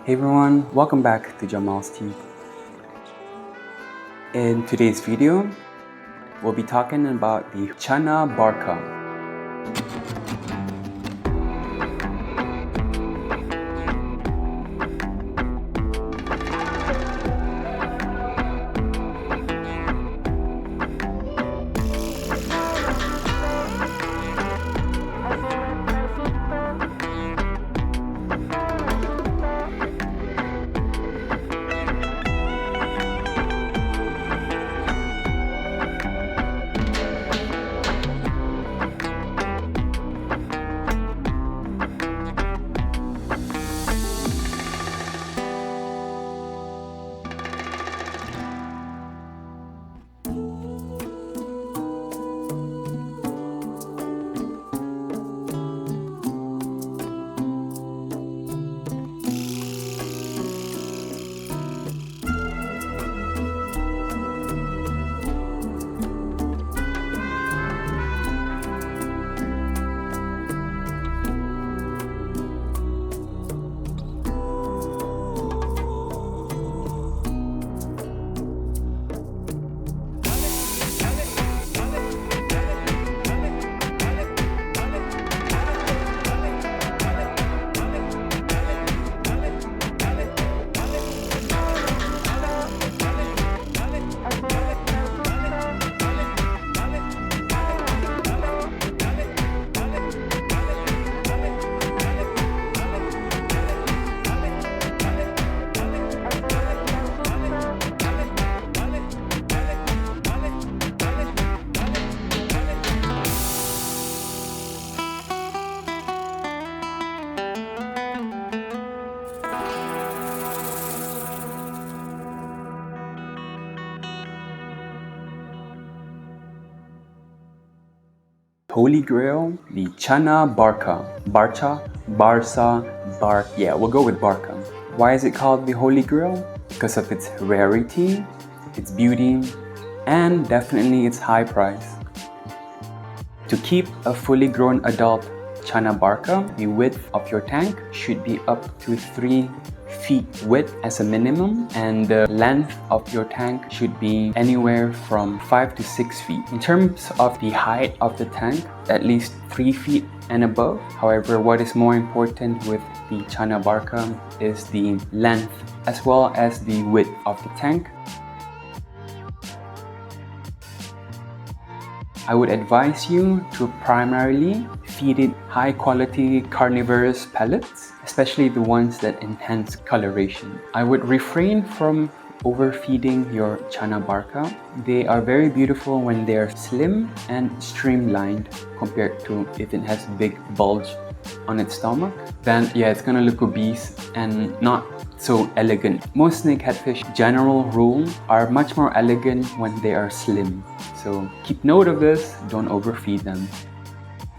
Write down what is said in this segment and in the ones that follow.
Hey everyone, welcome back to Jamal's Teeth. In today's video, we'll be talking about the Channa Barca. Holy Grail, the Channa Barca. Yeah, we'll go with Barca. Why is it called the Holy Grail? Because of its rarity, its beauty, and definitely its high price. To keep a fully grown adult Channa Barca, the width of your tank should be up to 3 feet width as a minimum, and the length of your tank should be anywhere from 5 to 6 feet. In terms of the height of the tank, at least 3 feet and above. However, what is more important with the Channa Barca is the length as well as the width of the tank. I would advise you to primarily feed it high quality carnivorous pellets, especially the ones that enhance coloration. I would refrain from overfeeding your Channa Barca. They are very beautiful when they are slim and streamlined compared to if it has big bulge on its stomach. Then yeah, it's gonna look obese and not so elegant. Most snakehead fish, general rule, are much more elegant when they are slim. So keep note of this, don't overfeed them.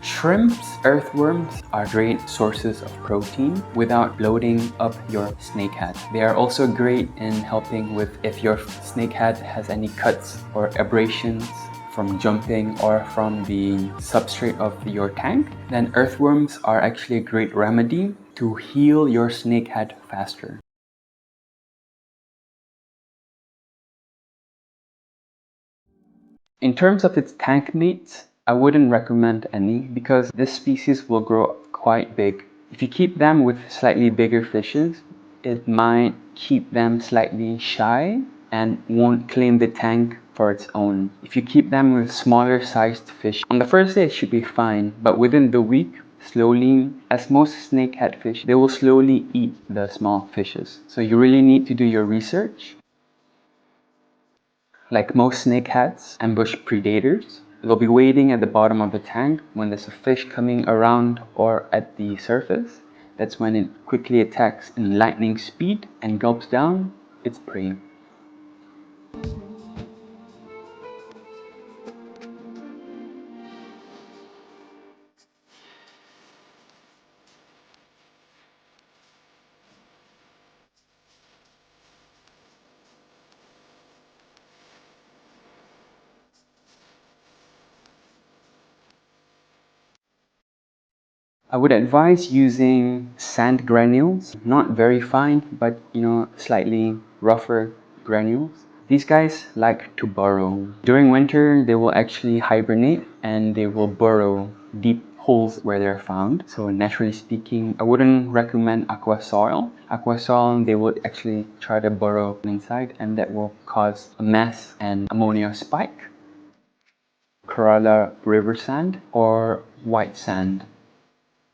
Shrimps, earthworms are great sources of protein without bloating up your snakehead. They are also great in helping with if your snakehead has any cuts or abrasions from jumping or from the substrate of your tank. Then earthworms are actually a great remedy to heal your snakehead faster. In terms of its tank mates, I wouldn't recommend any because this species will grow quite big. If you keep them with slightly bigger fishes, it might keep them slightly shy and won't claim the tank for its own. If you keep them with smaller sized fish, on the first day it should be fine, but within the week, slowly, as most snakehead fish, they will slowly eat the small fishes. So you really need to do your research. Like most snakeheads, ambush predators. They'll be waiting at the bottom of the tank when there's a fish coming around or at the surface. That's when it quickly attacks in lightning speed and gulps down its prey. I would advise using sand granules, not very fine, but slightly rougher granules. These guys like to burrow. During winter, they will actually hibernate and they will burrow deep holes where they're found. So naturally speaking, I wouldn't recommend aqua soil. Aqua soil, they would actually try to burrow inside and that will cause a mess and ammonia spike. Kerala river sand or white sand.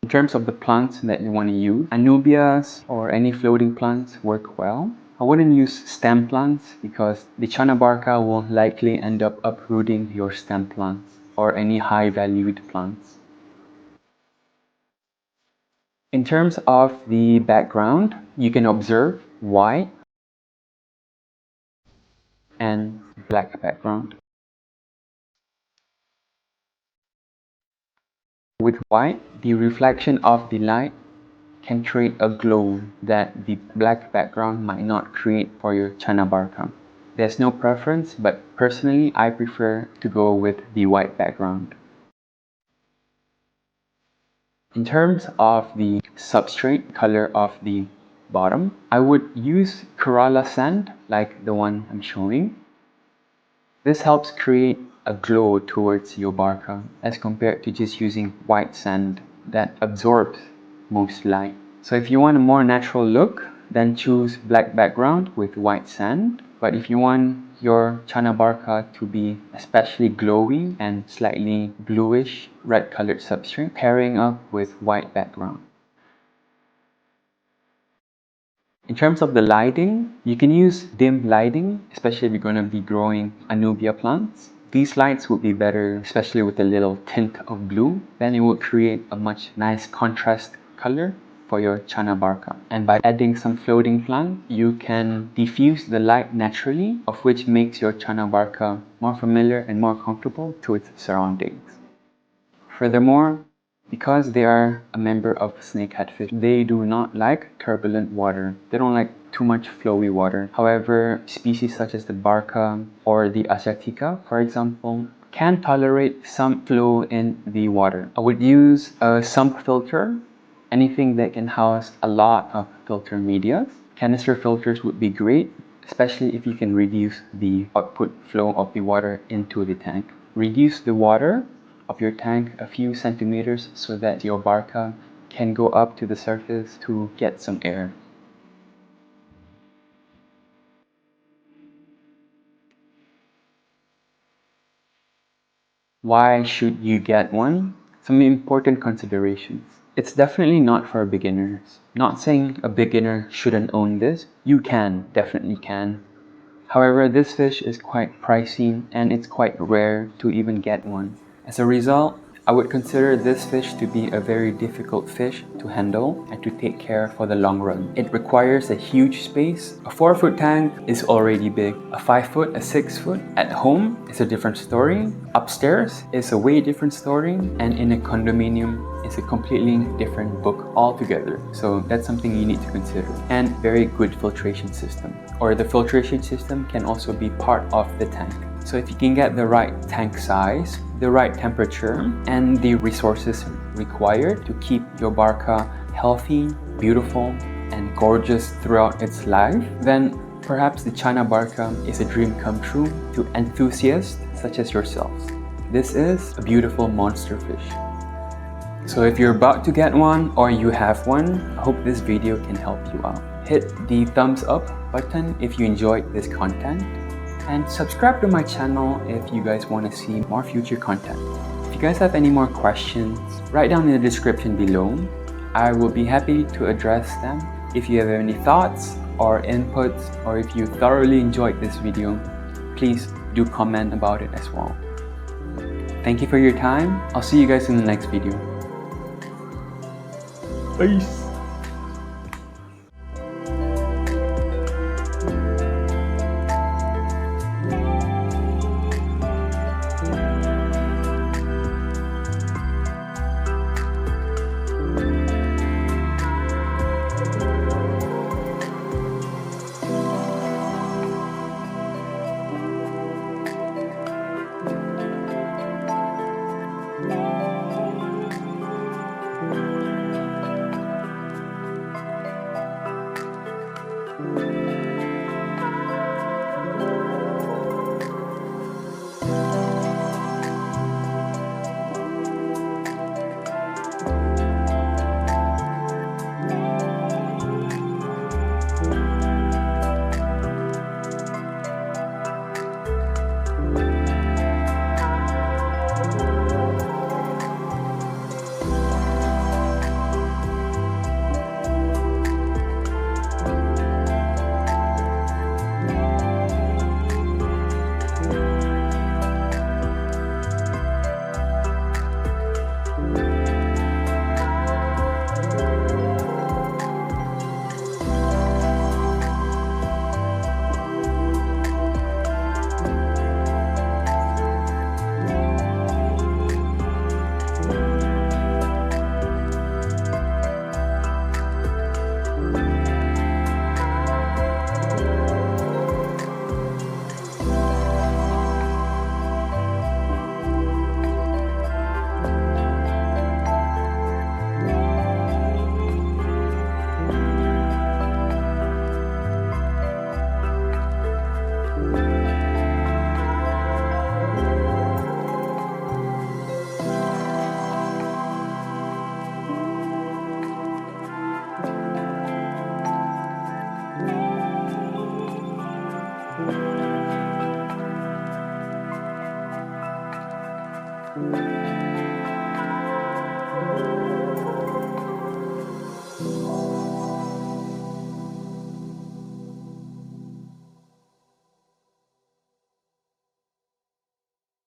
In terms of the plants that you want to use, anubias or any floating plants work well. I wouldn't use stem plants because the Channa Barca will likely end up uprooting your stem plants or any high valued plants. In terms of the background, you can observe white and black background. With white, the reflection of the light can create a glow that the black background might not create for your Channa Barca. There's no preference, but personally I prefer to go with the white background. In terms of the substrate color of the bottom, I would use Kerala sand like the one I'm showing. This helps create a glow towards your Barca as compared to just using white sand that absorbs most light. So if you want a more natural look, then choose black background with white sand. But if you want your Channa Barca to be especially glowy and slightly bluish red colored substrate, pairing up with white background. In terms of the lighting, you can use dim lighting, especially if you're going to be growing Anubia plants. These lights would be better, especially with a little tint of blue. Then it will create a much nice contrast color for your Channa Barca. And by adding some floating plant, you can diffuse the light naturally, of which makes your Channa Barca more familiar and more comfortable to its surroundings. Furthermore, because they are a member of Snakehead Fish, they do not like turbulent water. They don't like too much flowy water. However, species such as the Barka or the Asiatica, for example, can tolerate some flow in the water. I would use a sump filter, anything that can house a lot of filter media. Canister filters would be great, especially if you can reduce the output flow of the water into the tank. Reduce the water of your tank a few centimeters so that your Barca can go up to the surface to get some air. Why should you get one? Some important considerations. It's definitely not for beginners. Not saying a beginner shouldn't own this. You can, definitely can. However, this fish is quite pricey and it's quite rare to even get one. As a result, I would consider this fish to be a very difficult fish to handle and to take care for the long run. It requires a huge space. A 4-foot tank is already big. A 5-foot, a 6-foot at home is a different story. Upstairs is a way different story, and in a condominium is a completely different book altogether. So that's something you need to consider. And very good filtration system. Or the filtration system can also be part of the tank. So if you can get the right tank size, the right temperature, and the resources required to keep your Barca healthy, beautiful, and gorgeous throughout its life, then perhaps the Channa Barca is a dream come true to enthusiasts such as yourselves. This is a beautiful monster fish. So if you're about to get one or you have one, I hope this video can help you out. Hit the thumbs up button if you enjoyed this content, and subscribe to my channel if you guys want to see more future content. If you guys have any more questions, write down in the description below. I will be happy to address them. If you have any thoughts or inputs, or if you thoroughly enjoyed this video, please do comment about it as well. Thank you for your time. I'll see you guys in the next video. Peace.